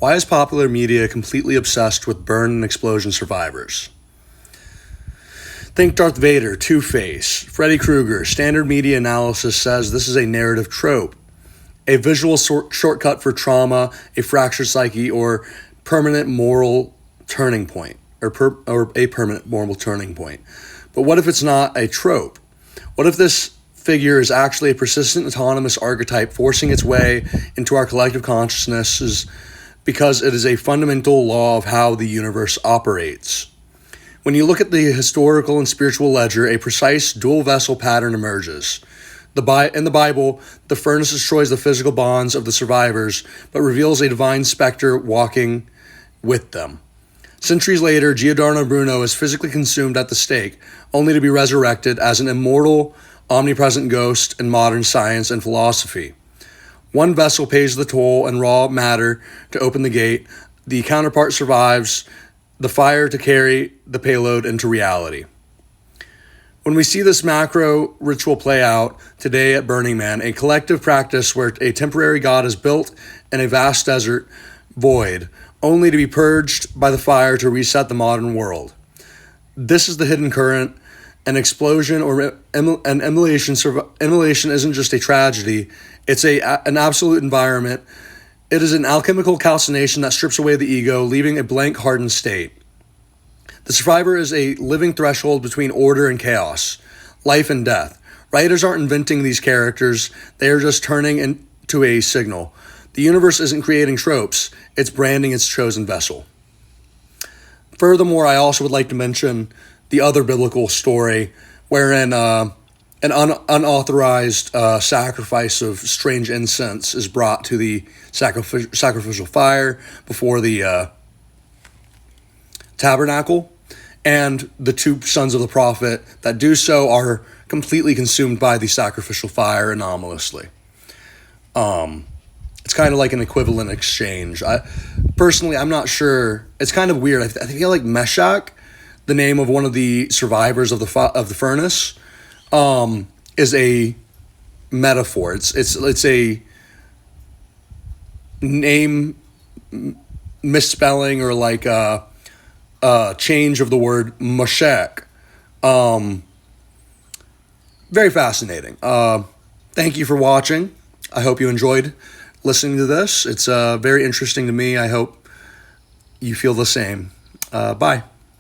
Why is popular media completely obsessed with burn and explosion survivors? Think Darth Vader, Two-Face, Freddy Krueger. Standard media analysis says this is a narrative trope, a visual shortcut for trauma, a fractured psyche, or permanent moral turning point, or a permanent moral turning point. But what if it's not a trope? What if this figure is actually a persistent autonomous archetype forcing its way into our collective consciousnesses because it is a fundamental law of how the universe operates? When you look at the historical and spiritual ledger, a precise dual-vessel pattern emerges. In the Bible, the furnace destroys the physical bonds of the survivors, but reveals a divine specter walking with them. Centuries later, Giordano Bruno is physically consumed at the stake, only to be resurrected as an immortal, omnipresent ghost in modern science and philosophy. One vessel pays the toll and raw matter to open the gate. The counterpart survives the fire to carry the payload into reality. When we see this macro ritual play out today at Burning Man, a collective practice where a temporary god is built in a vast desert void, only to be purged by the fire to reset the modern world. This is the hidden current. An explosion or an immolation isn't just a tragedy, it's an absolute environment. It is an alchemical calcination that strips away the ego, leaving a blank, hardened state. The survivor is a living threshold between order and chaos, life and death. Writers aren't inventing these characters, they are just turning into a signal. The universe isn't creating tropes, it's branding its chosen vessel. Furthermore, I also would like to mention the other biblical story wherein an unauthorized sacrifice of strange incense is brought to the sacrificial fire before the tabernacle, and the two sons of the prophet that do so are completely consumed by the sacrificial fire anomalously. It's kind of like an equivalent exchange. Personally, I'm not sure. It's kind of weird. I feel like Meshach, the name of one of the survivors of the furnace, is a metaphor. It's a name misspelling or like a change of the word Meshach. Very fascinating. Thank you for watching. I hope you enjoyed listening to this. It's very interesting to me. I hope you feel the same. Bye.